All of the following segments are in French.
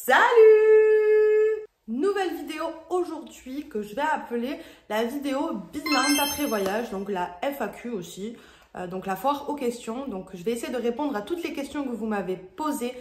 Salut! Nouvelle vidéo aujourd'hui que je vais appeler la vidéo bilan d'après-voyage, donc la FAQ aussi, donc la foire aux questions. Donc je vais essayer de répondre à toutes les questions que vous m'avez posées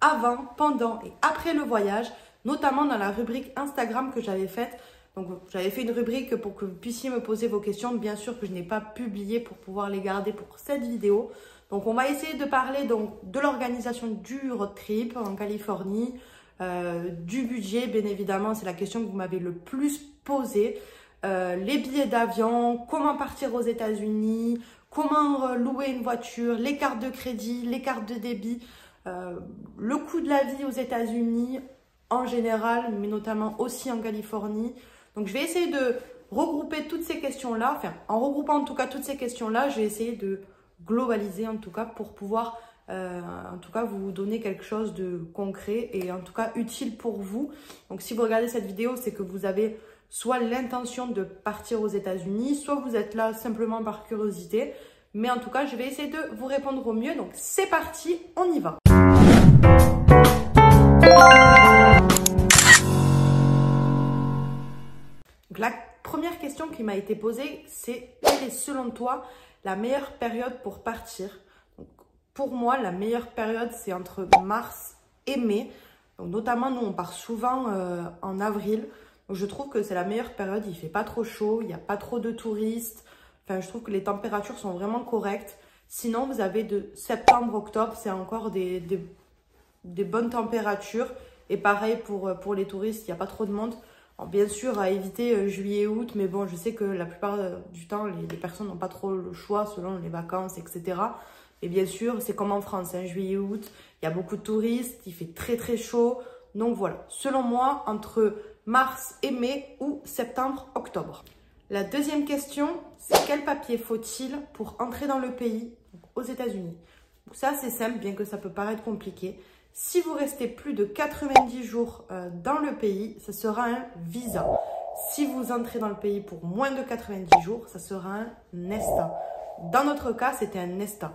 avant, pendant et après le voyage, notamment dans la rubrique Instagram que j'avais faite. Donc j'avais fait une rubrique pour que vous puissiez me poser vos questions, bien sûr que je n'ai pas publié pour pouvoir les garder pour cette vidéo. Donc on va essayer de parler donc de l'organisation du road trip en Californie, du budget, bien évidemment, c'est la question que vous m'avez le plus posée, les billets d'avion, comment partir aux États-Unis, comment louer une voiture, les cartes de crédit, les cartes de débit, le coût de la vie aux États-Unis en général, mais notamment aussi en Californie. Donc je vais essayer de regrouper toutes ces questions-là, enfin en regroupant en tout cas toutes ces questions-là, je vais essayer de globaliser en tout cas pour pouvoir en tout cas vous donner quelque chose de concret et en tout cas utile pour vous. Donc si vous regardez cette vidéo, c'est que vous avez soit l'intention de partir aux États-Unis, soit vous êtes là simplement par curiosité. Mais en tout cas, je vais essayer de vous répondre au mieux. Donc c'est parti, on y va. Donc, la première question qui m'a été posée, c'est quelle est selon toi la meilleure période pour partir? Donc, pour moi, la meilleure période, c'est entre mars et mai. Donc, notamment, nous, on part souvent en avril. Donc, je trouve que c'est la meilleure période. Il ne fait pas trop chaud, il n'y a pas trop de touristes. Enfin, je trouve que les températures sont vraiment correctes. Sinon, vous avez de septembre, octobre, c'est encore des bonnes températures. Et pareil pour les touristes, il n'y a pas trop de monde. Alors, bien sûr, à éviter juillet, août, mais bon, je sais que la plupart du temps, les personnes n'ont pas trop le choix selon les vacances, etc. Et bien sûr, c'est comme en France, hein, juillet, août, il y a beaucoup de touristes, il fait très très chaud. Donc voilà, selon moi, entre mars et mai ou septembre, octobre. La deuxième question, c'est quel papier faut-il pour entrer dans le pays, donc aux États-Unis? Ça, c'est simple, bien que ça peut paraître compliqué. Si vous restez plus de 90 jours dans le pays, ça sera un visa. Si vous entrez dans le pays pour moins de 90 jours, ça sera un NESTA. Dans notre cas, c'était un NESTA.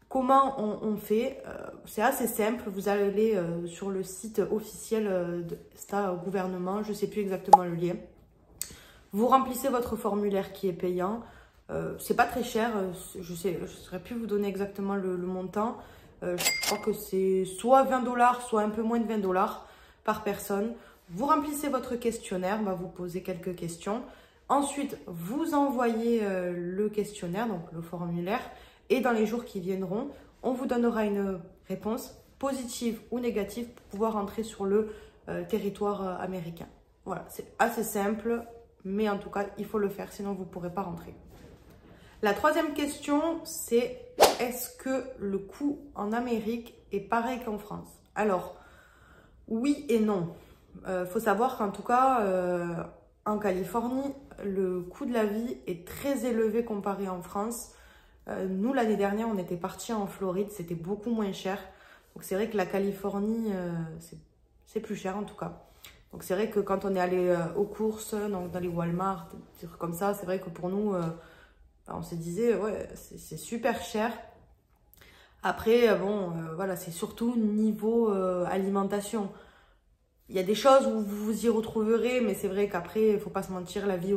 Comment on fait? C'est assez simple. Vous allez sur le site officiel de NESTA gouvernement, je ne sais plus exactement le lien. Vous remplissez votre formulaire qui est payant. C'est pas très cher. Je ne saurais plus vous donner exactement le montant. Je crois que c'est soit 20 $, soit un peu moins de 20 $ par personne. Vous remplissez votre questionnaire, on va vous poser quelques questions. Ensuite, vous envoyez le questionnaire, donc le formulaire. Et dans les jours qui viendront, on vous donnera une réponse positive ou négative pour pouvoir entrer sur le territoire américain. Voilà, c'est assez simple, mais en tout cas, il faut le faire, sinon vous ne pourrez pas rentrer. La troisième question, c'est est-ce que le coût en Amérique est pareil qu'en France? Alors, oui et non. Faut savoir qu'en tout cas, en Californie, le coût de la vie est très élevé comparé en France. Nous, l'année dernière, on était partis en Floride, c'était beaucoup moins cher. Donc, c'est vrai que la Californie, c'est plus cher en tout cas. Donc, c'est vrai que quand on est allé aux courses, donc dans les Walmart, des trucs comme ça, c'est vrai que pour nous... on se disait, ouais, c'est super cher. Après, bon, voilà, c'est surtout niveau alimentation. Il y a des choses où vous vous y retrouverez, mais c'est vrai qu'après, il ne faut pas se mentir, la vie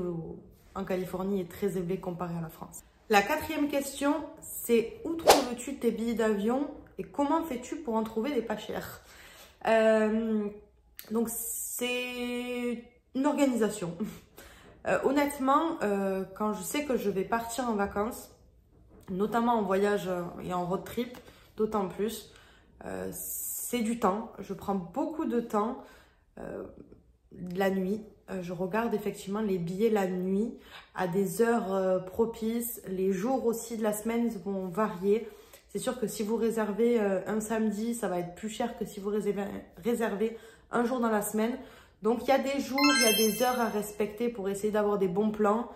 en Californie est très élevée comparée à la France. La quatrième question, c'est où trouves-tu tes billets d'avion et comment fais-tu pour en trouver des pas chers? Donc, c'est une organisation. Honnêtement, quand je sais que je vais partir en vacances, notamment en voyage et en road trip, d'autant plus, c'est du temps. Je prends beaucoup de temps la nuit. Je regarde effectivement les billets la nuit à des heures propices. Les jours aussi de la semaine vont varier. C'est sûr que si vous réservez un samedi, ça va être plus cher que si vous réservez un jour dans la semaine. Donc, il y a des jours, il y a des heures à respecter pour essayer d'avoir des bons plans.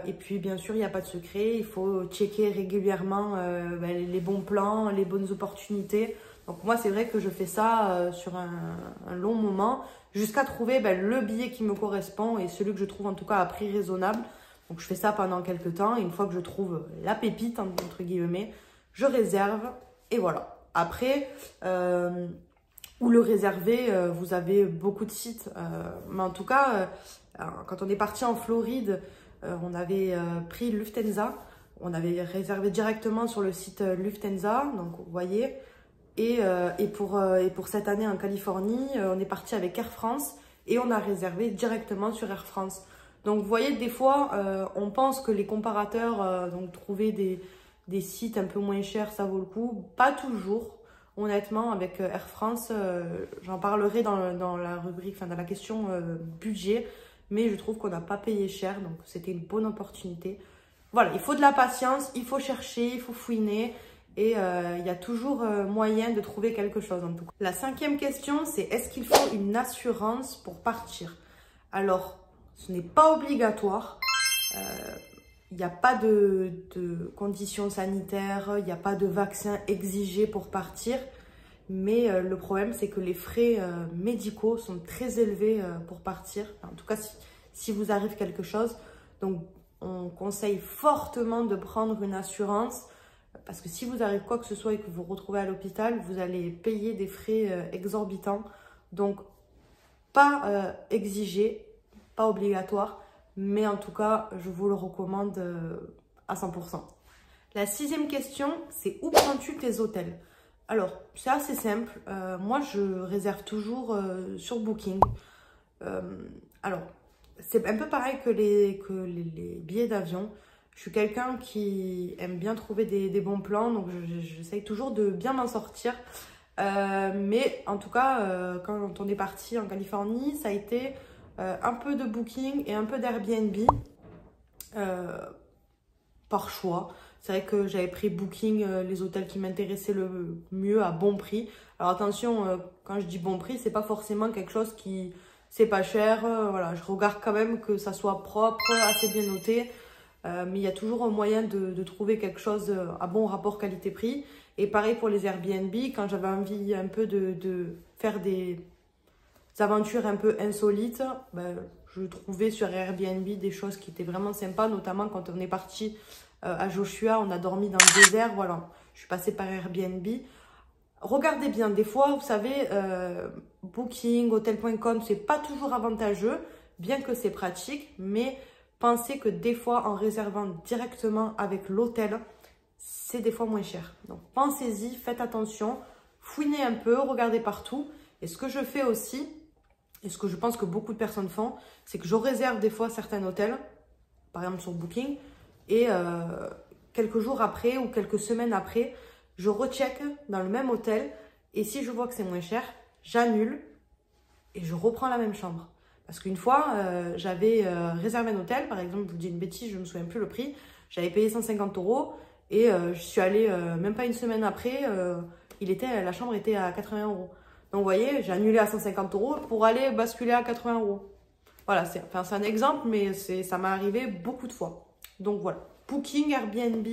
Et puis, bien sûr, il n'y a pas de secret. Il faut checker régulièrement les bons plans, les bonnes opportunités. Donc, moi, c'est vrai que je fais ça sur un long moment jusqu'à trouver le billet qui me correspond et celui que je trouve en tout cas à prix raisonnable. Donc, je fais ça pendant quelques temps. Et une fois que je trouve la pépite, entre guillemets, je réserve et voilà. Après... ou le réserver. Vous avez beaucoup de sites. Mais en tout cas, quand on est parti en Floride, on avait pris Lufthansa. On avait réservé directement sur le site Lufthansa. Donc, vous voyez. Et pour cette année en Californie, on est parti avec Air France et on a réservé directement sur Air France. Donc, vous voyez, des fois, on pense que les comparateurs, donc trouver des sites un peu moins chers, ça vaut le coup. Pas toujours, honnêtement, avec Air France. J'en parlerai dans la rubrique, enfin dans la question budget. Mais je trouve qu'on n'a pas payé cher, donc c'était une bonne opportunité. Voilà, il faut de la patience, il faut chercher, il faut fouiner. Et il y a toujours moyen de trouver quelque chose en tout cas. La 5e question, c'est est-ce qu'il faut une assurance pour partir? Alors, ce n'est pas obligatoire. Il n'y a pas de conditions sanitaires, il n'y a pas de vaccin exigé pour partir. Mais le problème, c'est que les frais médicaux sont très élevés pour partir. Enfin, en tout cas, si vous arrive quelque chose. Donc, on conseille fortement de prendre une assurance. Parce que si vous arrive quoi que ce soit et que vous vous retrouvez à l'hôpital, vous allez payer des frais exorbitants. Donc, pas exigé, pas obligatoire. Mais en tout cas, je vous le recommande à 100%. La 6e question, c'est où prends-tu tes hôtels? Alors, c'est assez simple. Moi, je réserve toujours sur Booking. Alors, c'est un peu pareil que les billets d'avion. Je suis quelqu'un qui aime bien trouver des bons plans, donc j'essaye toujours de bien m'en sortir. Mais en tout cas, quand on est parti en Californie, ça a été un peu de Booking et un peu d'Airbnb par choix. C'est vrai que j'avais pris Booking, les hôtels qui m'intéressaient le mieux à bon prix. Alors attention, quand je dis bon prix, c'est pas forcément quelque chose qui... c'est pas cher. Voilà, je regarde quand même que ça soit propre, assez bien noté. Mais il y a toujours un moyen de trouver quelque chose à bon rapport qualité-prix. Et pareil pour les Airbnb, quand j'avais envie un peu de faire des aventures un peu insolites, ben, je trouvais sur Airbnb des choses qui étaient vraiment sympas, notamment quand on est parti à Joshua, on a dormi dans le désert, voilà, je suis passée par Airbnb. Regardez bien, des fois, vous savez, Booking, Hotel.com, c'est pas toujours avantageux, bien que c'est pratique, mais pensez que des fois, en réservant directement avec l'hôtel, c'est des fois moins cher. Donc, pensez-y, faites attention, fouinez un peu, regardez partout. Et ce que je fais aussi, et ce que je pense que beaucoup de personnes font, c'est que je réserve des fois certains hôtels, par exemple sur Booking, et quelques jours après ou quelques semaines après, je recheck dans le même hôtel. Et si je vois que c'est moins cher, j'annule et je reprends la même chambre. Parce qu'une fois, j'avais réservé un hôtel, par exemple, je vous dis une bêtise, je ne me souviens plus le prix. J'avais payé 150 € et je suis allée, même pas une semaine après, la chambre était à 80 €. Donc, vous voyez, j'ai annulé à 150 € pour aller basculer à 80 €. Voilà, c'est un exemple, mais ça m'est arrivé beaucoup de fois. Donc, voilà. Booking, Airbnb,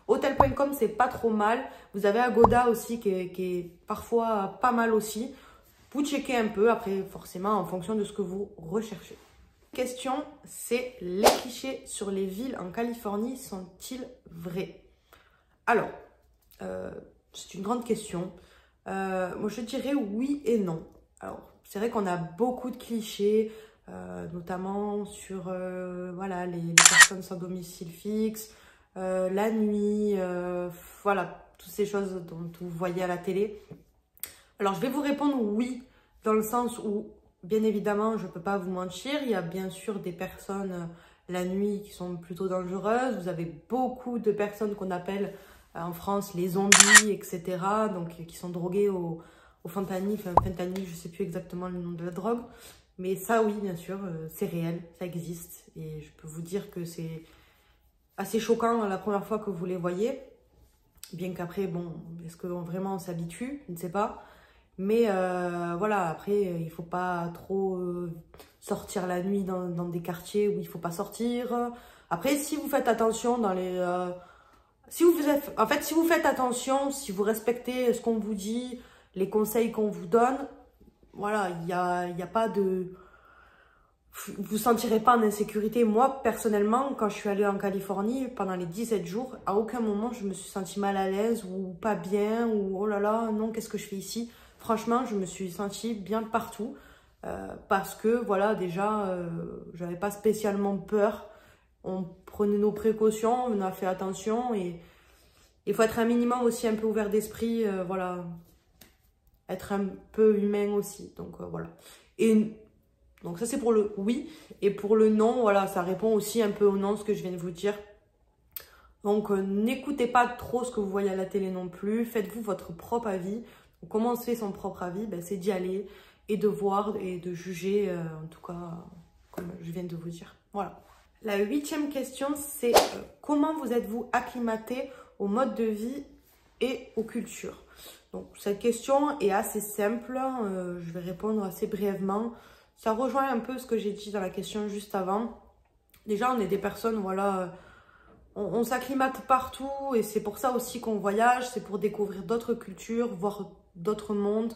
Hotel.com, c'est pas trop mal. Vous avez Agoda aussi qui est parfois pas mal aussi. Vous checkez un peu, après, forcément, en fonction de ce que vous recherchez. Question, c'est les clichés sur les villes en Californie sont-ils vrais? Alors, c'est une grande question. Moi, je dirais oui et non. Alors, c'est vrai qu'on a beaucoup de clichés, notamment sur voilà, les personnes sans domicile fixe, la nuit, voilà, toutes ces choses dont vous voyez à la télé. Alors, je vais vous répondre oui, dans le sens où, bien évidemment, je ne peux pas vous mentir, il y a bien sûr des personnes la nuit qui sont plutôt dangereuses. Vous avez beaucoup de personnes qu'on appelle en France les zombies, etc., donc qui sont drogués au fentanyl, enfin fentanyl, je ne sais plus exactement le nom de la drogue. Mais ça, oui, bien sûr, c'est réel, ça existe. Et je peux vous dire que c'est assez choquant la première fois que vous les voyez. Bien qu'après, bon, est-ce que vraiment on s'habitue? Je ne sais pas. Mais voilà, après, il ne faut pas trop sortir la nuit dans des quartiers où il ne faut pas sortir. Après, si vous faites attention dans les... si vous faites attention, si vous respectez ce qu'on vous dit, les conseils qu'on vous donne, voilà, il y a pas de... Vous ne sentirez pas en insécurité. Moi, personnellement, quand je suis allée en Californie, pendant les 17 jours, à aucun moment, je me suis sentie mal à l'aise ou pas bien, ou oh là là, non, qu'est-ce que je fais ici? franchement, je me suis sentie bien partout. Parce que voilà, déjà, j'avais pas spécialement peur. On prenait nos précautions, on a fait attention et il faut être un minimum aussi un peu ouvert d'esprit, voilà, être un peu humain aussi. Donc voilà. Et donc ça c'est pour le oui. Et pour le non, voilà, ça répond aussi un peu au non, ce que je viens de vous dire. Donc n'écoutez pas trop ce que vous voyez à la télé non plus. Faites-vous votre propre avis. Donc, comment on se fait son propre avis? Ben, c'est d'y aller et de voir et de juger, en tout cas, comme je viens de vous dire. Voilà. La 8e question, c'est comment vous êtes-vous acclimaté au mode de vie et aux cultures? Donc, cette question est assez simple. Je vais répondre assez brièvement. Ça rejoint un peu ce que j'ai dit dans la question juste avant. Déjà, on est des personnes, voilà, on s'acclimate partout et c'est pour ça aussi qu'on voyage. C'est pour découvrir d'autres cultures, voir d'autres mondes.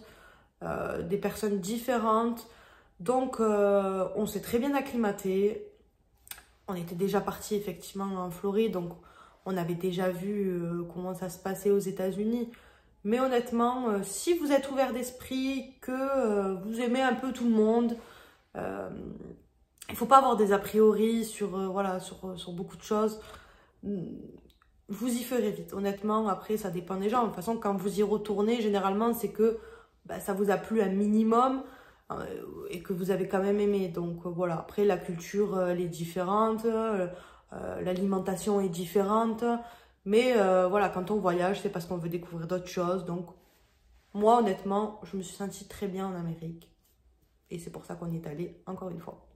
Des personnes différentes. Donc, on s'est très bien acclimaté. On était déjà parti effectivement en Floride, donc on avait déjà vu comment ça se passait aux États-Unis. Mais honnêtement, si vous êtes ouvert d'esprit, que vous aimez un peu tout le monde, il ne faut pas avoir des a priori sur, voilà, sur beaucoup de choses. Vous y ferez vite. Honnêtement, après, ça dépend des gens. De toute façon, quand vous y retournez, généralement, c'est que ça vous a plu un minimum et que vous avez quand même aimé. Donc voilà, après la culture elle est différente, l'alimentation est différente. Mais voilà, quand on voyage, c'est parce qu'on veut découvrir d'autres choses. Donc moi honnêtement, je me suis sentie très bien en Amérique. Et c'est pour ça qu'on y est allé encore une fois.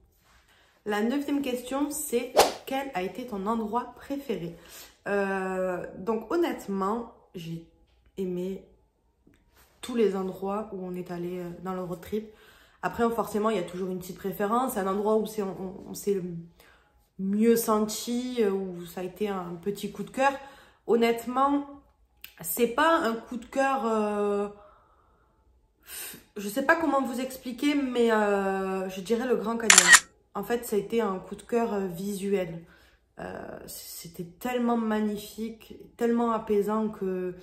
La 9e question, c'est quel a été ton endroit préféré? Donc honnêtement, j'ai aimé tous les endroits où on est allé dans le road trip. Après, forcément, il y a toujours une petite préférence. Un endroit où on s'est mieux senti, où ça a été un petit coup de cœur. Honnêtement, c'est pas un coup de cœur... je sais pas comment vous expliquer, mais je dirais le Grand Canyon. En fait, ça a été un coup de cœur visuel. C'était tellement magnifique, tellement apaisant que...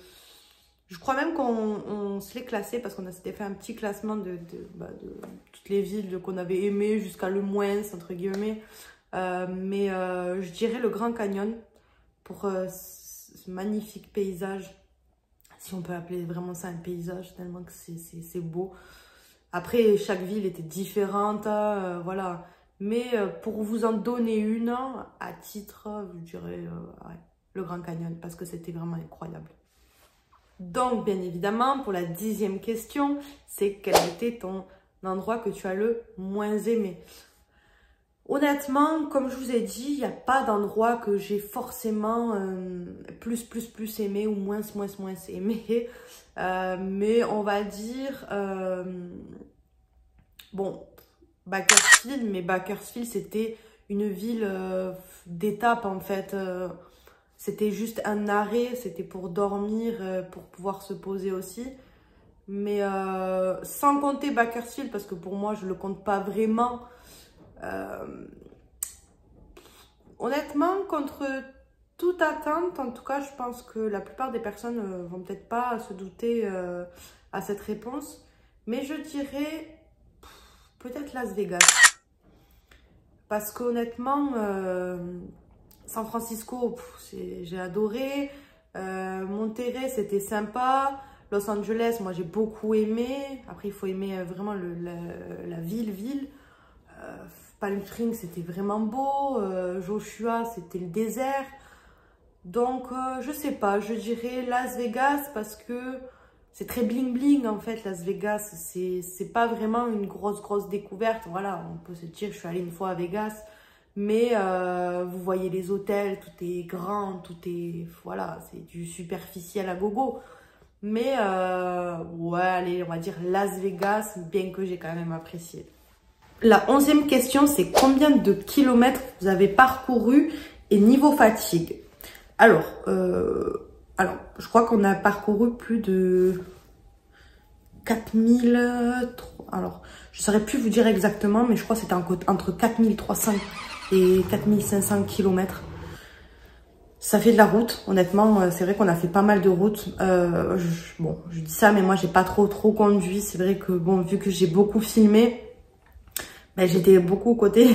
Je crois même qu'on se l'est classé parce qu'on s'était fait un petit classement de toutes les villes qu'on avait aimées jusqu'à le moins, entre guillemets. Mais je dirais le Grand Canyon pour ce magnifique paysage. Si on peut appeler vraiment ça un paysage, tellement que c'est beau. Après, chaque ville était différente, voilà. Mais pour vous en donner une, à titre, je dirais ouais, le Grand Canyon parce que c'était vraiment incroyable. Donc, bien évidemment, pour la 10e question, c'est quel a été ton endroit que tu as le moins aimé? Honnêtement, comme je vous ai dit, il n'y a pas d'endroit que j'ai forcément plus aimé ou moins aimé. Mais on va dire, bon, Bakersfield, mais Bakersfield, c'était une ville d'étape en fait. C'était juste un arrêt, c'était pour dormir, pour pouvoir se poser aussi. Mais sans compter Bakersfield, parce que pour moi, je ne le compte pas vraiment. Honnêtement, contre toute attente, en tout cas, je pense que la plupart des personnes vont peut-être pas se douter à cette réponse. Mais je dirais peut-être Las Vegas. Parce qu'honnêtement... San Francisco, j'ai adoré. Monterrey, c'était sympa. Los Angeles, moi, j'ai beaucoup aimé. Après, il faut aimer vraiment la ville. Palm Springs, c'était vraiment beau. Joshua, c'était le désert. Donc, je sais pas, je dirais Las Vegas parce que c'est très bling-bling, en fait, Las Vegas. C'est pas vraiment une grosse découverte. Voilà, on peut se dire, je suis allée une fois à Vegas. Mais vous voyez les hôtels, tout est grand, tout est... Voilà, c'est du superficiel à gogo. Mais ouais, allez, on va dire Las Vegas, bien que j'ai quand même apprécié. La 11e question, c'est combien de kilomètres vous avez parcouru et niveau fatigue? Alors, je crois qu'on a parcouru plus de 4000... Alors, je ne saurais plus vous dire exactement, mais je crois que c'était entre 4300 et 4500 km. Ça fait de la route, honnêtement. C'est vrai qu'on a fait pas mal de routes. Bon, je dis ça, mais moi, j'ai pas trop conduit. C'est vrai que, bon, vu que j'ai beaucoup filmé, ben, j'étais beaucoup côté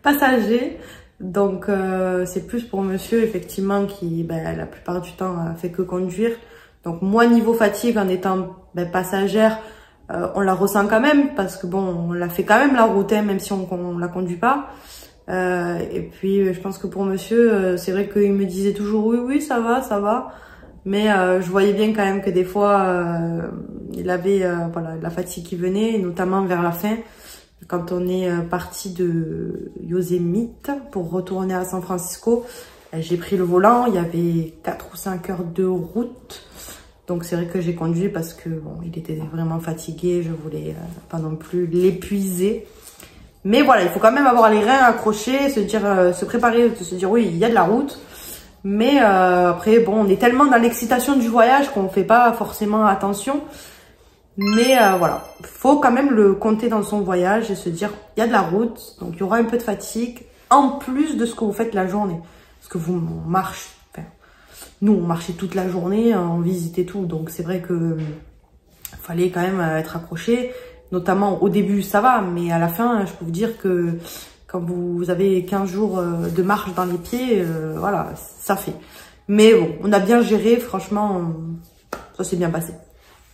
passager. Donc, c'est plus pour monsieur, effectivement, qui, ben, la plupart du temps, a fait que conduire. Donc, moi, niveau fatigue, en étant ben, passagère, on la ressent quand même. Parce que, bon, on la fait quand même, la route, hein, même si on la conduit pas. Et puis je pense que pour monsieur c'est vrai qu'il me disait toujours oui ça va, mais je voyais bien quand même que des fois il avait voilà, la fatigue qui venait, notamment vers la fin quand on est parti de Yosemite pour retourner à San Francisco. J'ai pris le volant, il y avait 4 ou 5 heures de route, donc c'est vrai que j'ai conduit parce que bon, il était vraiment fatigué, je voulais pas non plus l'épuiser. Mais voilà, il faut quand même avoir les reins accrochés, se dire, se préparer, se dire oui, il y a de la route. Mais après, bon, on est tellement dans l'excitation du voyage qu'on fait pas forcément attention. Mais voilà, faut quand même le compter dans son voyage et se dire, il y a de la route, donc il y aura un peu de fatigue, en plus de ce que vous faites la journée. Parce que vous marchez, enfin, nous on marchait toute la journée, on visitait tout, donc c'est vrai que fallait quand même être accroché. Notamment au début, ça va, mais à la fin, je peux vous dire que quand vous avez 15 jours de marche dans les pieds, voilà, ça fait. Mais bon, on a bien géré, franchement, ça s'est bien passé.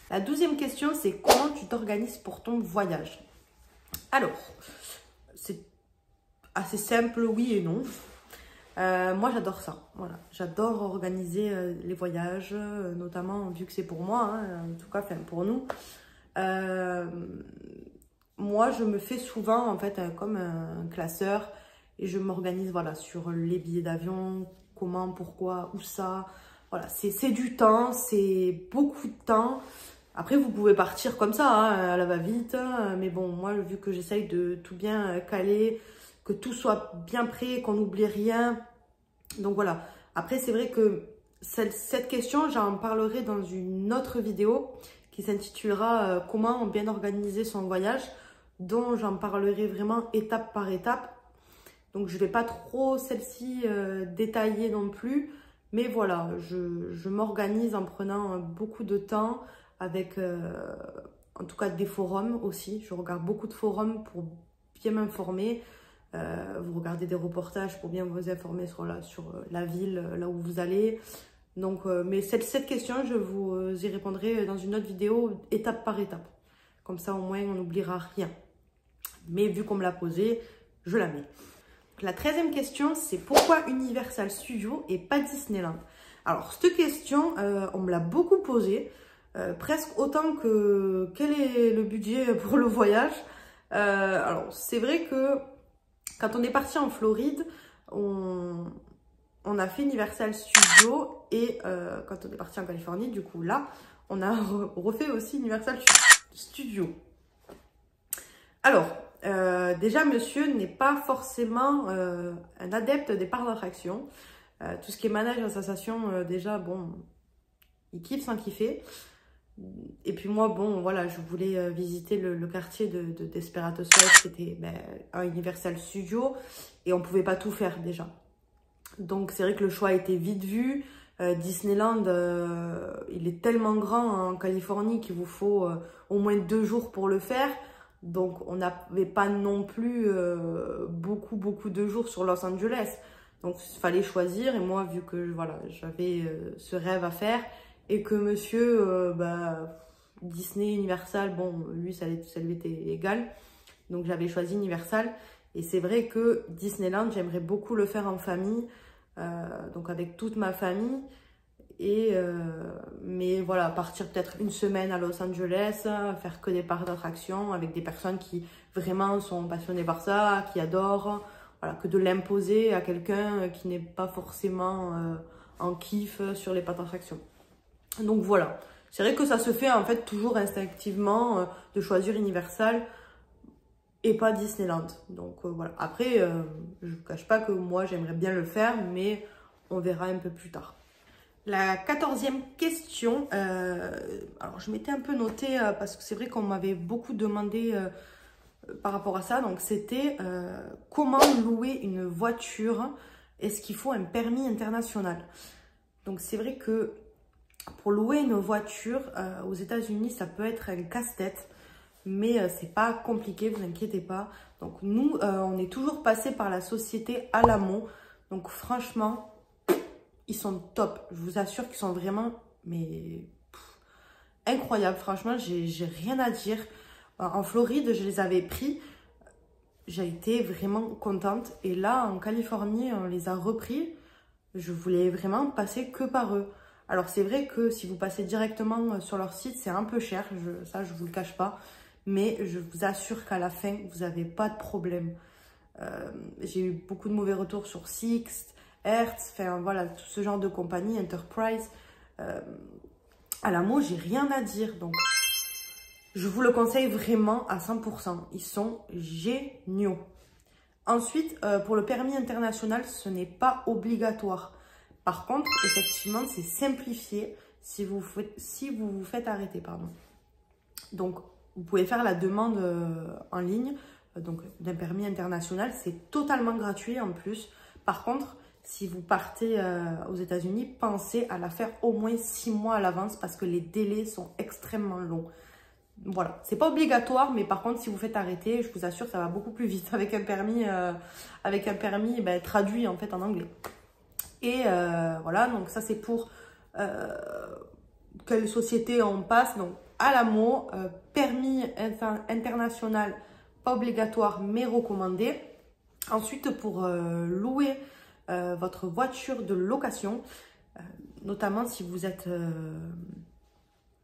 La 12e question, c'est comment tu t'organises pour ton voyage? Alors, c'est assez simple, oui et non. Moi, j'adore ça, voilà. J'adore organiser les voyages, notamment vu que c'est pour moi, hein, en tout cas, enfin, pour nous. Moi, je me fais souvent, en fait, comme un classeur et je m'organise, voilà, sur les billets d'avion, comment, pourquoi, où ça. Voilà, c'est du temps, c'est beaucoup de temps. Après, vous pouvez partir comme ça, hein, à la va-vite. Mais bon, moi, vu que j'essaye de tout bien caler, que tout soit bien prêt, qu'on n'oublie rien. Donc voilà. Après, c'est vrai que cette question, j'en parlerai dans une autre vidéo qui s'intitulera comment bien organiser son voyage, dont j'en parlerai vraiment étape par étape. Donc je ne vais pas trop celle-ci détailler non plus, mais voilà, je m'organise en prenant beaucoup de temps avec en tout cas des forums aussi. Je regarde beaucoup de forums pour bien m'informer. Vous regardez des reportages pour bien vous informer sur la ville, là où vous allez. Donc, mais cette question, je vous y répondrai dans une autre vidéo, étape par étape. Comme ça, au moins, on n'oubliera rien. Mais vu qu'on me l'a posée, je la mets. La 13e question, c'est pourquoi Universal Studios et pas Disneyland? Alors, cette question, on me l'a beaucoup posée, presque autant que quel est le budget pour le voyage. Alors, c'est vrai que quand on est parti en Floride, on a fait Universal Studios et quand on est parti en Californie, du coup là, on a refait aussi Universal Studios. Alors, déjà, monsieur n'est pas forcément un adepte des parcs d'attraction. Tout ce qui est manège et sensation, déjà, bon, il kiffe sans kiffer. Et puis moi, bon, voilà, je voulais visiter le quartier de Desperate Housewives, qui était un Universal Studios, et on pouvait pas tout faire déjà. Donc c'est vrai que le choix était vite vu. Disneyland, il est tellement grand en Californie qu'il vous faut au moins 2 jours pour le faire. Donc on n'avait pas non plus beaucoup de jours sur Los Angeles. Donc il fallait choisir, et moi, vu que voilà, j'avais ce rêve à faire, et que monsieur, Disney, Universal, bon, lui, ça lui était égal. Donc, j'avais choisi Universal. Et c'est vrai que Disneyland, j'aimerais beaucoup le faire en famille. Donc, avec toute ma famille. Mais voilà, partir peut-être une semaine à Los Angeles, faire que des parcs d'attractions avec des personnes qui vraiment sont passionnées par ça, qui adorent. Voilà, que de l'imposer à quelqu'un qui n'est pas forcément en kiff sur les parcs d'attractions. Donc voilà, c'est vrai que ça se fait en fait toujours instinctivement de choisir Universal et pas Disneyland. Donc voilà, après je ne vous cache pas que moi j'aimerais bien le faire, mais on verra un peu plus tard. La 14e question, alors je m'étais un peu notée parce que c'est vrai qu'on m'avait beaucoup demandé par rapport à ça. Donc c'était comment louer une voiture est-ce qu'il faut un permis international? Donc c'est vrai que pour louer une voiture aux États-Unis, ça peut être un casse-tête, mais c'est pas compliqué, vous inquiétez pas. Donc nous, on est toujours passé par la société Alamo. Donc franchement, ils sont top. Je vous assure qu'ils sont vraiment incroyables. Franchement, j'ai rien à dire. En Floride, je les avais pris. J'ai été vraiment contente. Et là, en Californie, on les a repris. Je voulais vraiment passer que par eux. Alors, c'est vrai que si vous passez directement sur leur site, c'est un peu cher. Ça, je ne vous le cache pas. Mais je vous assure qu'à la fin, vous n'avez pas de problème. J'ai eu beaucoup de mauvais retours sur Sixt, Hertz, enfin voilà, tout ce genre de compagnie, Enterprise. Alamo, j'ai rien à dire. Donc, je vous le conseille vraiment à 100%. Ils sont géniaux. Ensuite, pour le permis international, ce n'est pas obligatoire. Par contre, effectivement, c'est simplifié si vous vous faites arrêter. Pardon. Donc, vous pouvez faire la demande en ligne d'un permis international. C'est totalement gratuit en plus. Par contre, si vous partez aux États-Unis, pensez à la faire au moins 6 mois à l'avance parce que les délais sont extrêmement longs. Voilà, c'est pas obligatoire, mais par contre, si vous faites arrêter, je vous assure, ça va beaucoup plus vite avec un permis, traduit en fait en anglais. Et voilà, donc ça c'est pour quelle société on passe. Donc Alamo, permis international, pas obligatoire mais recommandé. Ensuite, pour louer votre voiture de location, notamment si vous êtes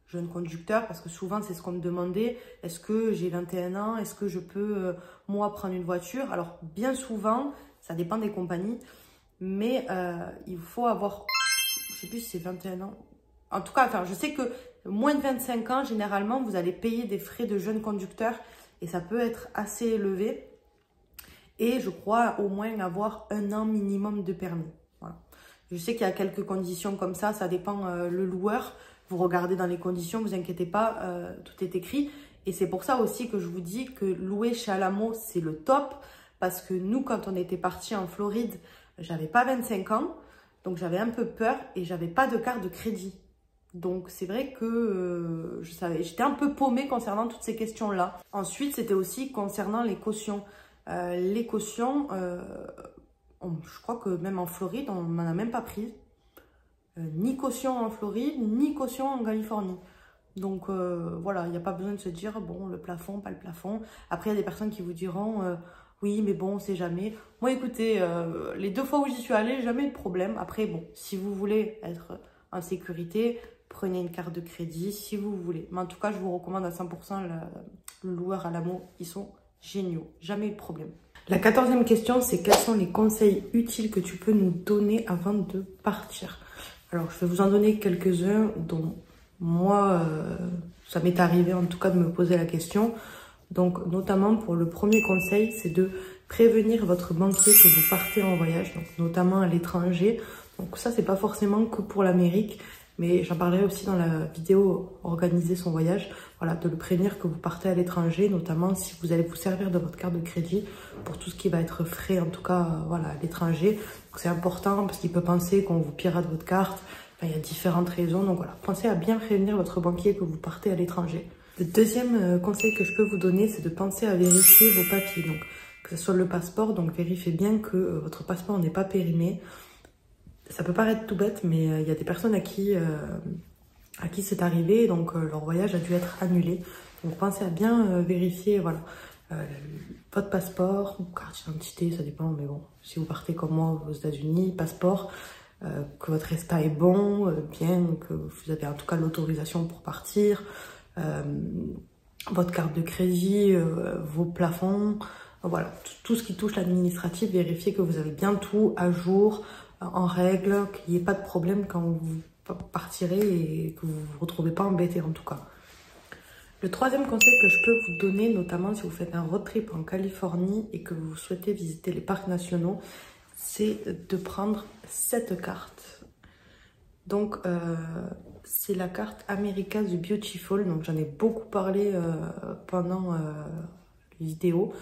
jeune conducteur, parce que souvent c'est ce qu'on me demandait, est-ce que j'ai 21 ans, est-ce que je peux moi prendre une voiture? Alors bien souvent, ça dépend des compagnies, mais il faut avoir, je sais plus si c'est 21 ans, en tout cas, enfin, je sais que moins de 25 ans, généralement, vous allez payer des frais de jeune conducteur et ça peut être assez élevé. Et je crois au moins avoir 1 an minimum de permis. Voilà. Je sais qu'il y a quelques conditions comme ça dépend le loueur. Vous regardez dans les conditions, vous inquiétez pas, tout est écrit. Et c'est pour ça aussi que je vous dis que louer chez Alamo, c'est le top. Parce que nous, quand on était partis en Floride, j'avais pas 25 ans. Donc j'avais un peu peur et j'avais pas de carte de crédit. Donc c'est vrai que j'étais un peu paumée concernant toutes ces questions-là. Ensuite, c'était aussi concernant les cautions. Les cautions, je crois que même en Floride, on m'en a même pas pris. Ni caution en Floride, ni caution en Californie. Donc voilà, il n'y a pas besoin de se dire, bon, le plafond, pas le plafond. Après, il y a des personnes qui vous diront, oui, mais bon, on sait jamais. Moi, écoutez, les 2 fois où j'y suis allée, jamais eu de problème. Après, bon, si vous voulez être en sécurité, prenez une carte de crédit si vous voulez. Mais en tout cas, je vous recommande à 100% le loueur Alamo. Ils sont géniaux, jamais eu de problème. La 14e question, c'est quels sont les conseils utiles que tu peux nous donner avant de partir? Alors, je vais vous en donner quelques-uns dont moi, ça m'est arrivé en tout cas de me poser la question. Donc, notamment pour le premier conseil, c'est de prévenir votre banquier que vous partez en voyage, donc notamment à l'étranger. Donc ça, c'est pas forcément que pour l'Amérique, mais j'en parlerai aussi dans la vidéo organiser son voyage. Voilà, de le prévenir que vous partez à l'étranger, notamment si vous allez vous servir de votre carte de crédit pour tout ce qui va être frais, en tout cas, voilà, à l'étranger. C'est important parce qu'il peut penser qu'on vous pirate votre carte. Enfin, il y a différentes raisons, donc voilà, pensez à bien prévenir votre banquier que vous partez à l'étranger. Le deuxième conseil que je peux vous donner, c'est de penser à vérifier vos papiers. Donc, que ce soit le passeport, donc vérifiez bien que votre passeport n'est pas périmé. Ça peut paraître tout bête, mais il y a des personnes à qui c'est arrivé, donc leur voyage a dû être annulé. Donc pensez à bien vérifier, voilà, votre passeport ou carte d'identité, ça dépend, mais bon, si vous partez comme moi aux États-Unis, passeport, que votre état est bon, bien, que vous avez en tout cas l'autorisation pour partir, votre carte de crédit, vos plafonds, voilà, tout ce qui touche l'administratif, vérifiez que vous avez bien tout à jour, en règle, qu'il n'y ait pas de problème quand vous partirez et que vous ne vous retrouvez pas embêté en tout cas. Le troisième conseil que je peux vous donner, notamment si vous faites un road trip en Californie et que vous souhaitez visiter les parcs nationaux, c'est de prendre cette carte. Donc, c'est la carte America's Beautiful. Donc, j'en ai beaucoup parlé pendant les vidéos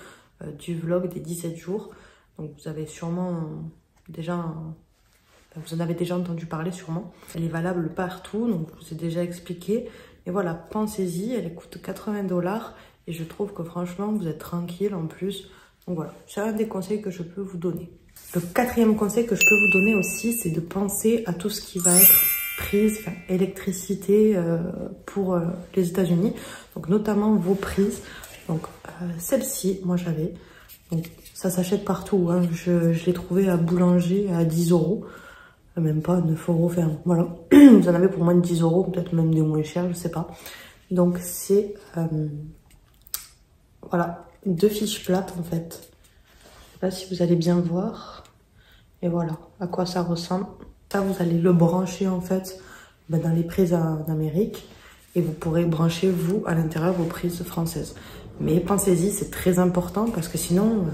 du vlog des 17 jours. Donc, vous avez sûrement déjà, vous en avez déjà entendu parler sûrement. Elle est valable partout, donc je vous ai déjà expliqué. Et voilà, pensez-y, elle coûte 80 $. Et je trouve que franchement, vous êtes tranquille en plus. Donc voilà, c'est un des conseils que je peux vous donner. Le quatrième conseil que je peux vous donner aussi, c'est de penser à tout ce qui va être prise, enfin, électricité pour les États-Unis. Donc notamment vos prises. Donc celle-ci, moi j'avais. Donc ça s'achète partout. Hein. Je l'ai trouvé à boulanger à 10 €. Même pas 9 €. Enfin, voilà. Vous en avez pour moins de 10 €, peut-être même des moins chers, je sais pas. Donc c'est voilà, 2 fiches plates en fait. Je sais pas si vous allez bien voir. Et voilà à quoi ça ressemble. Ça, vous allez le brancher en fait dans les prises d'Amérique. Et vous pourrez brancher vous à l'intérieur vos prises françaises. Mais pensez-y, c'est très important parce que sinon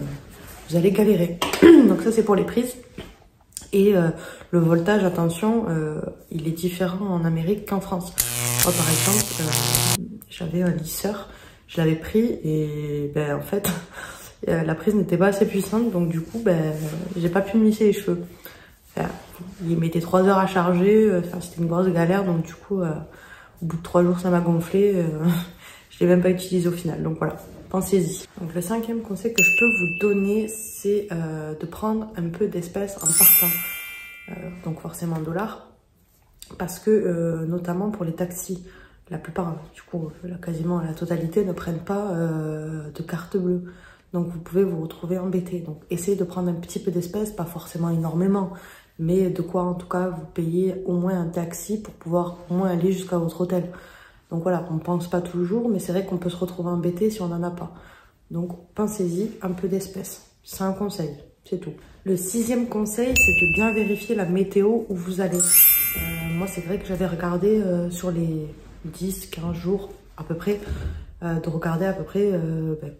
vous allez galérer. Donc ça c'est pour les prises. Et le voltage, attention, il est différent en Amérique qu'en France. Moi, par exemple, j'avais un lisseur, je l'avais pris et ben, en fait, la prise n'était pas assez puissante. Donc du coup, ben, j'ai pas pu me lisser les cheveux. Enfin, il mettait 3 heures à charger, enfin, c'était une grosse galère. Donc du coup, au bout de 3 jours, ça m'a gonflé. Je l'ai même pas utilisé au final. Donc voilà, pensez-y. Donc le 5e conseil que je peux vous donner, c'est de prendre un peu d'espèces en partant. Donc forcément en dollars. Parce que notamment pour les taxis, la plupart, du coup, quasiment la totalité ne prennent pas de carte bleue. Donc vous pouvez vous retrouver embêté. Donc essayez de prendre un petit peu d'espèces, pas forcément énormément. Mais de quoi en tout cas vous payez au moins un taxi pour pouvoir au moins aller jusqu'à votre hôtel. Donc voilà, on ne pense pas toujours, mais c'est vrai qu'on peut se retrouver embêté si on n'en a pas. Donc pensez-y, un peu d'espèces. C'est un conseil, c'est tout. Le 6e conseil, c'est de bien vérifier la météo où vous allez. Moi, c'est vrai que j'avais regardé sur les 10-15 jours à peu près, de regarder à peu près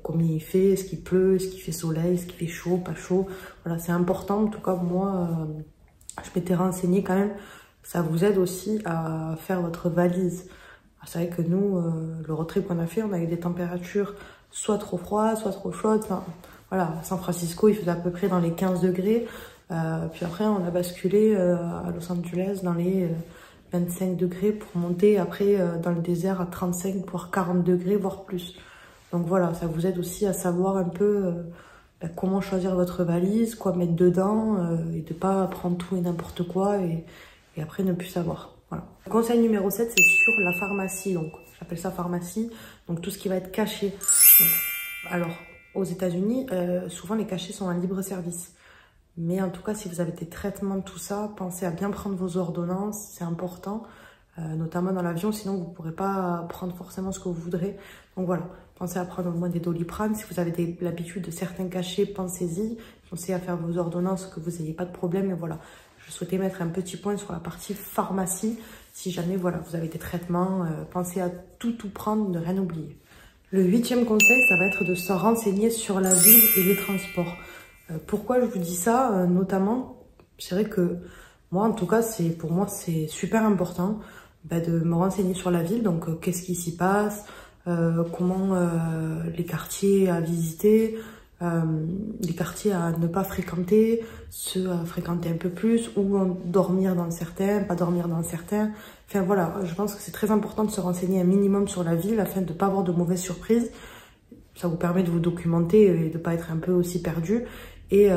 combien il fait, est-ce qu'il pleut, est-ce qu'il fait soleil, est-ce qu'il fait chaud, pas chaud. Voilà, c'est important. En tout cas, moi, je m'étais renseignée quand même. Ça vous aide aussi à faire votre valise. C'est vrai que nous, le road trip qu'on a fait, on a eu des températures soit trop froides, soit trop chaudes. Enfin, voilà, à San Francisco, il faisait à peu près dans les 15 degrés. Puis après, on a basculé à Los Angeles dans les 25 degrés pour monter après dans le désert à 35, voire 40 degrés, voire plus. Donc voilà, ça vous aide aussi à savoir un peu comment choisir votre valise, quoi mettre dedans et de pas prendre tout et n'importe quoi et après ne plus savoir. Voilà. Conseil numéro 7, c'est sur la pharmacie. Donc, j'appelle ça pharmacie. Donc, tout ce qui va être caché. Donc, alors, aux États-Unis, souvent les cachets sont en libre service. Mais en tout cas, si vous avez des traitements, tout ça, pensez à bien prendre vos ordonnances. C'est important, notamment dans l'avion. Sinon, vous ne pourrez pas prendre forcément ce que vous voudrez. Donc, voilà. Pensez à prendre au moins des Doliprane. Si vous avez l'habitude de certains cachets, pensez-y. Pensez à faire vos ordonnances, que vous n'ayez pas de problème. Et voilà. Je souhaitais mettre un petit point sur la partie pharmacie. Si jamais voilà, vous avez des traitements, pensez à tout prendre, ne rien oublier. Le 8e conseil, ça va être de se renseigner sur la ville et les transports. Pourquoi je vous dis ça notamment, c'est vrai que moi, en tout cas, pour moi, c'est super important de me renseigner sur la ville. Donc, qu'est-ce qui s'y passe, comment les quartiers à visiter, les quartiers à ne pas fréquenter, ceux à fréquenter un peu plus, ou dormir dans certains, pas dormir dans certains. Enfin voilà, je pense que c'est très important de se renseigner un minimum sur la ville afin de ne pas avoir de mauvaises surprises. Ça vous permet de vous documenter et de ne pas être un peu aussi perdu. Et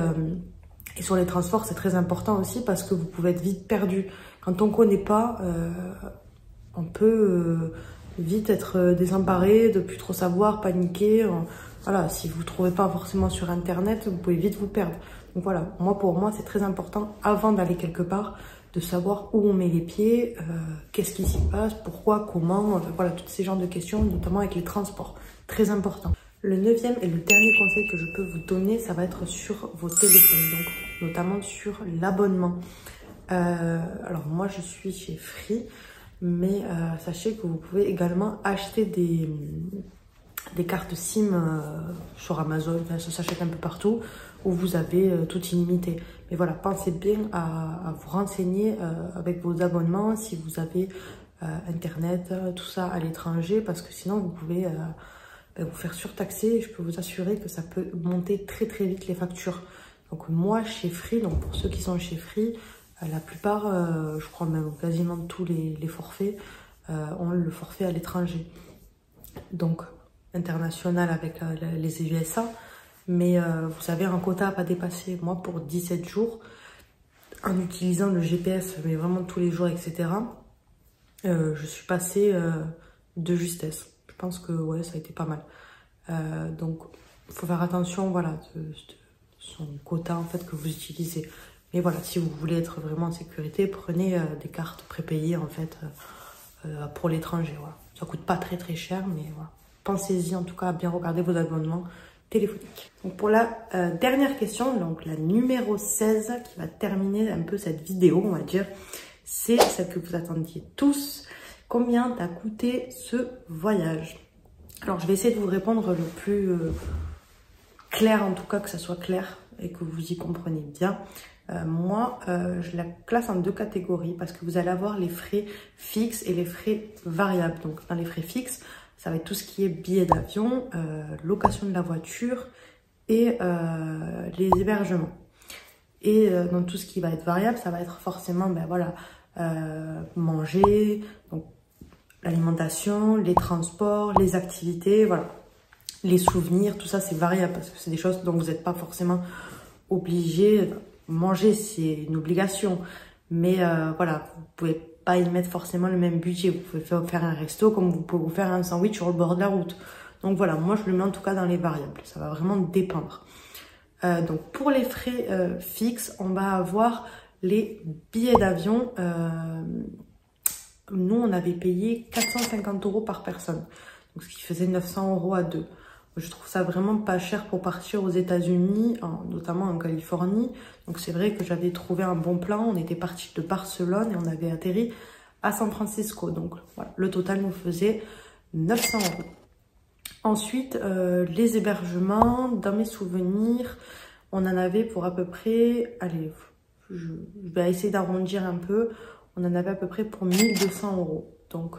sur les transports, c'est très important aussi parce que vous pouvez être vite perdu. Quand on ne connaît pas, on peut vite être désemparé, de plus trop savoir, paniquer. Voilà, si vous ne trouvez pas forcément sur Internet, vous pouvez vite vous perdre. Donc voilà, pour moi, c'est très important, avant d'aller quelque part, de savoir où on met les pieds, qu'est-ce qui s'y passe, pourquoi, comment, voilà, tous ces genres de questions, notamment avec les transports. Très important. Le 9e et le dernier conseil que je peux vous donner, ça va être sur vos téléphones, donc notamment sur l'abonnement. Alors moi, je suis chez Free, mais sachez que vous pouvez également acheter des cartes SIM sur Amazon, enfin, ça s'achète un peu partout, où vous avez tout illimité. Mais voilà, pensez bien à vous renseigner avec vos abonnements, si vous avez Internet, tout ça à l'étranger, parce que sinon vous pouvez vous faire surtaxer et je peux vous assurer que ça peut monter très vite les factures. Donc moi, chez Free, donc pour ceux qui sont chez Free, la plupart, je crois même quasiment tous les forfaits, ont le forfait à l'étranger. Donc international avec les USA. Mais vous avez un quota à pas dépasser. Moi, pour 17 jours, en utilisant le GPS, mais vraiment tous les jours, etc., je suis passée de justesse. Je pense que ouais, ça a été pas mal. Donc, il faut faire attention, voilà, de son quota en fait que vous utilisez. Mais voilà, si vous voulez être vraiment en sécurité, prenez des cartes prépayées en fait pour l'étranger. Voilà. Ça coûte pas très cher, mais voilà. Pensez-y en tout cas à bien regarder vos abonnements téléphoniques. Donc pour la dernière question, donc la numéro 16 qui va terminer un peu cette vidéo, on va dire, c'est celle que vous attendiez tous. Combien t'a coûté ce voyage? Alors je vais essayer de vous répondre le plus clair, en tout cas que ça soit clair et que vous y compreniez bien. Moi, je la classe en deux catégories parce que vous allez avoir les frais fixes et les frais variables. Donc dans les frais fixes, ça va être tout ce qui est billets d'avion, location de la voiture et les hébergements. Et dans tout ce qui va être variable, ça va être forcément, ben voilà, manger, donc l'alimentation, les transports, les activités, voilà. Les souvenirs, tout ça c'est variable parce que c'est des choses dont vous n'êtes pas forcément obligé. Manger, c'est une obligation, mais voilà, vous pouvez pas y mettre forcément le même budget. Vous pouvez faire un resto comme vous pouvez vous faire un sandwich sur le bord de la route. Donc voilà, moi je le mets en tout cas dans les variables, ça va vraiment dépendre. Donc pour les frais fixes, on va avoir les billets d'avion. Nous, on avait payé 450 € par personne, donc ce qui faisait 900 € à deux. Je trouve ça vraiment pas cher pour partir aux États-Unis, notamment en Californie. Donc c'est vrai que j'avais trouvé un bon plan. On était parti de Barcelone et on avait atterri à San Francisco. Donc voilà, le total nous faisait 900 €. Ensuite, les hébergements, dans mes souvenirs, on en avait pour à peu près, allez, je vais essayer d'arrondir un peu, on en avait à peu près pour 1200 €. Donc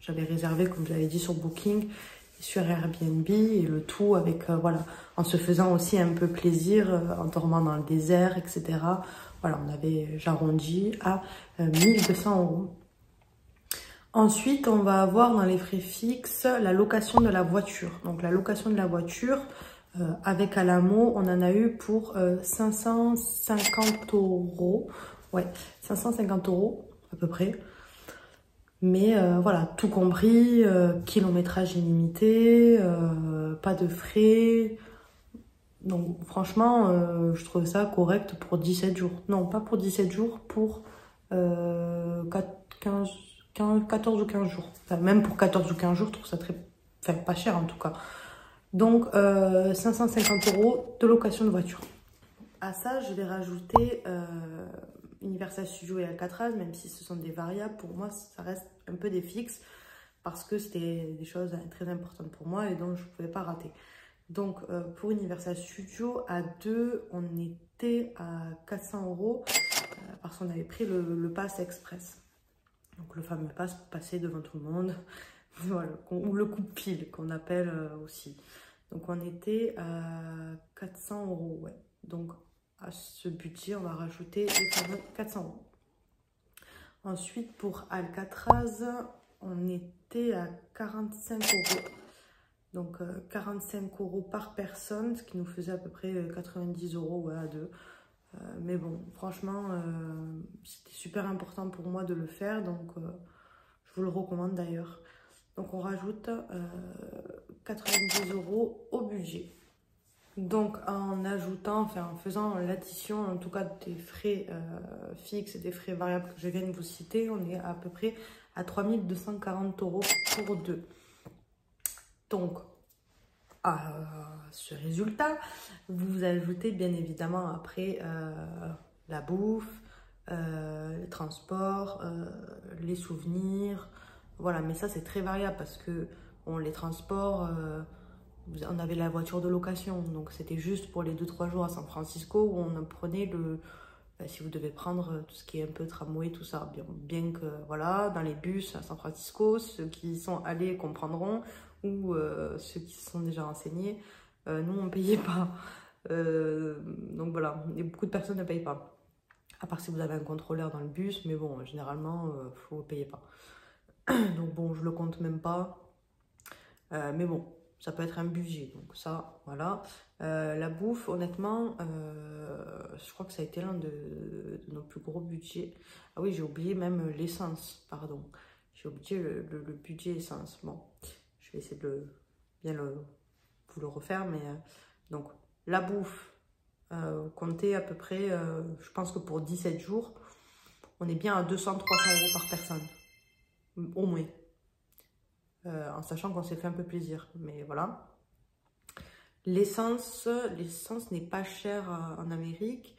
j'avais réservé, comme je l'avais dit, sur Booking, sur Airbnb et le tout avec, voilà, en se faisant aussi un peu plaisir, en dormant dans le désert, etc. Voilà, j'arrondis à 1200 €. Ensuite, on va avoir dans les frais fixes la location de la voiture. Donc la location de la voiture, avec Alamo, on en a eu pour 550 €. Ouais, 550 € à peu près. Mais voilà, tout compris, kilométrage illimité, pas de frais. Donc franchement, je trouve ça correct pour 17 jours. Non, pas pour 17 jours, pour 14 ou 15 jours. Enfin, même pour 14 ou 15 jours, je trouve ça très... Enfin, pas cher en tout cas. Donc 550 € de location de voiture. À ça, je vais rajouter... Universal Studios et Alcatraz, même si ce sont des variables, pour moi, ça reste un peu des fixes parce que c'était des choses très importantes pour moi et donc je ne pouvais pas rater. Donc, pour Universal Studios, à deux, on était à 400 € parce qu'on avait pris le pass express. Donc, le fameux pass pour passer devant tout le monde, voilà, ou le coup-de-fil qu'on appelle aussi. Donc, on était à 400 €, ouais. Donc, à ce budget, on va rajouter les fameux 400 €. Ensuite, pour Alcatraz, on était à 45 €. Donc, 45 € par personne, ce qui nous faisait à peu près 90 € ouais, à deux. Mais bon, franchement, c'était super important pour moi de le faire. Donc, je vous le recommande d'ailleurs. Donc, on rajoute 90 € au budget. Donc en ajoutant, enfin en faisant l'addition en tout cas des frais fixes et des frais variables que je viens de vous citer, on est à peu près à 3240 € pour deux. Donc à ce résultat, vous ajoutez bien évidemment après la bouffe, les transports, les souvenirs, voilà, mais ça c'est très variable parce que bon, les transports... on avait la voiture de location, donc c'était juste pour les 2-3 jours à San Francisco où on prenait si vous devez prendre tout ce qui est un peu tramway, tout ça, bien que voilà, dans les bus à San Francisco, ceux qui sont allés comprendront, ou ceux qui se sont déjà renseignés, nous on payait pas. Donc voilà, et beaucoup de personnes ne payent pas. À part si vous avez un contrôleur dans le bus, mais bon, généralement, vous ne payez pas. Donc bon, je le compte même pas. Mais bon, ça peut être un budget. Donc ça, voilà. La bouffe, honnêtement, je crois que ça a été l'un de nos plus gros budgets. Ah oui, j'ai oublié même l'essence, pardon. J'ai oublié le budget essence. Bon, je vais essayer de vous le refaire. Mais donc, la bouffe, comptez à peu près, je pense que pour 17 jours, on est bien à 200-300 € par personne. Au moins. En sachant qu'on s'est fait un peu plaisir. Mais voilà. L'essence n'est pas chère en Amérique.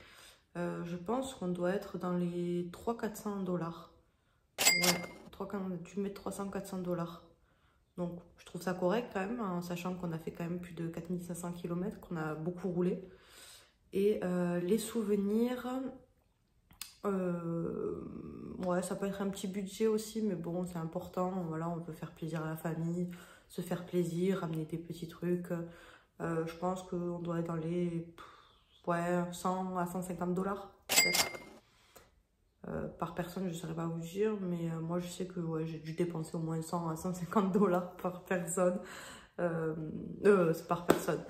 Je pense qu'on doit être dans les 300-400 $. Ouais, tu mets 300-400 $. Donc, je trouve ça correct quand même, en sachant qu'on a fait quand même plus de 4500 km, qu'on a beaucoup roulé. Et les souvenirs, ouais, ça peut être un petit budget aussi, mais bon, c'est important. Voilà, on peut faire plaisir à la famille, se faire plaisir, ramener des petits trucs. Je pense qu'on doit être dans les 100 à 150 $, peut-être. Par personne, je ne saurais pas vous dire, mais moi, je sais que ouais, j'ai dû dépenser au moins 100 à 150 $ par personne. C'est par personne.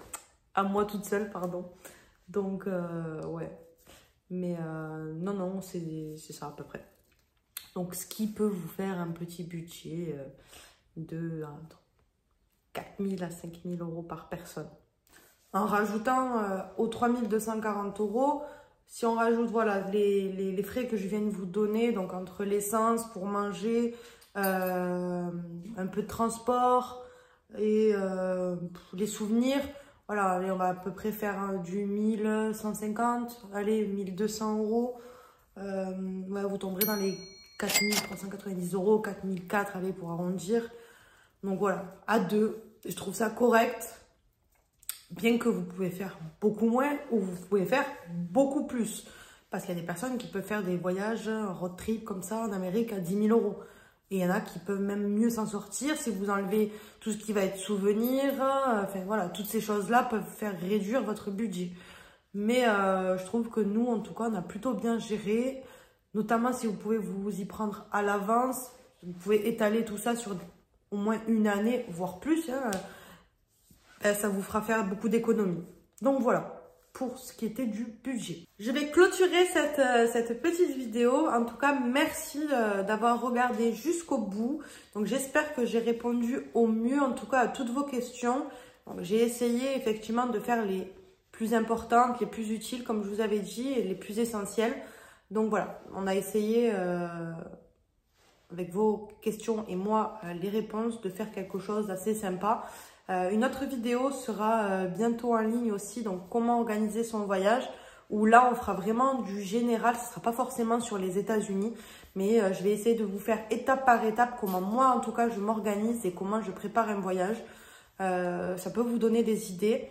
À moi toute seule, pardon. Donc, ouais. Mais non, non, c'est ça à peu près. Donc, ce qui peut vous faire un petit budget de 4 000 à 5 000 € par personne. En rajoutant aux 3 240 €, si on rajoute voilà, les frais que je viens de vous donner, donc entre l'essence pour manger, un peu de transport et les souvenirs, voilà, allez, on va à peu près faire du 1150, allez, 1200 €. Ouais, vous tomberez dans les 4390 €, 4004, allez, pour arrondir. Donc voilà, à deux, je trouve ça correct. Bien que vous pouvez faire beaucoup moins ou vous pouvez faire beaucoup plus. Parce qu'il y a des personnes qui peuvent faire des voyages road trip comme ça en Amérique à 10 000 €. Et il y en a qui peuvent même mieux s'en sortir si vous enlevez tout ce qui va être souvenir. Enfin voilà, toutes ces choses-là peuvent faire réduire votre budget. Mais je trouve que nous, en tout cas, on a plutôt bien géré. Notamment si vous pouvez vous y prendre à l'avance. Vous pouvez étaler tout ça sur au moins une année, voire plus. Ça vous fera faire beaucoup d'économies. Donc voilà, pour ce qui était du budget. Je vais clôturer cette petite vidéo. En tout cas, merci d'avoir regardé jusqu'au bout. Donc j'espère que j'ai répondu au mieux, en tout cas, à toutes vos questions. J'ai essayé effectivement de faire les plus importantes, les plus utiles, comme je vous avais dit, et les plus essentielles. Donc voilà, on a essayé, avec vos questions et moi, les réponses, de faire quelque chose d'assez sympa. Une autre vidéo sera bientôt en ligne aussi, donc comment organiser son voyage, où là on fera vraiment du général, ce ne sera pas forcément sur les États-Unis, mais je vais essayer de vous faire étape par étape comment moi en tout cas je m'organise et comment je prépare un voyage. Ça peut vous donner des idées.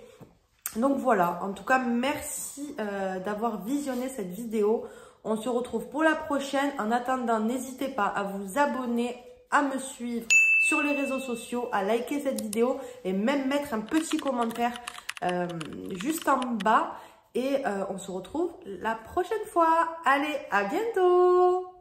Donc voilà, en tout cas merci d'avoir visionné cette vidéo. On se retrouve pour la prochaine. En attendant, n'hésitez pas à vous abonner, à me suivre sur les réseaux sociaux, à liker cette vidéo et même mettre un petit commentaire juste en bas. Et on se retrouve la prochaine fois. Allez, à bientôt!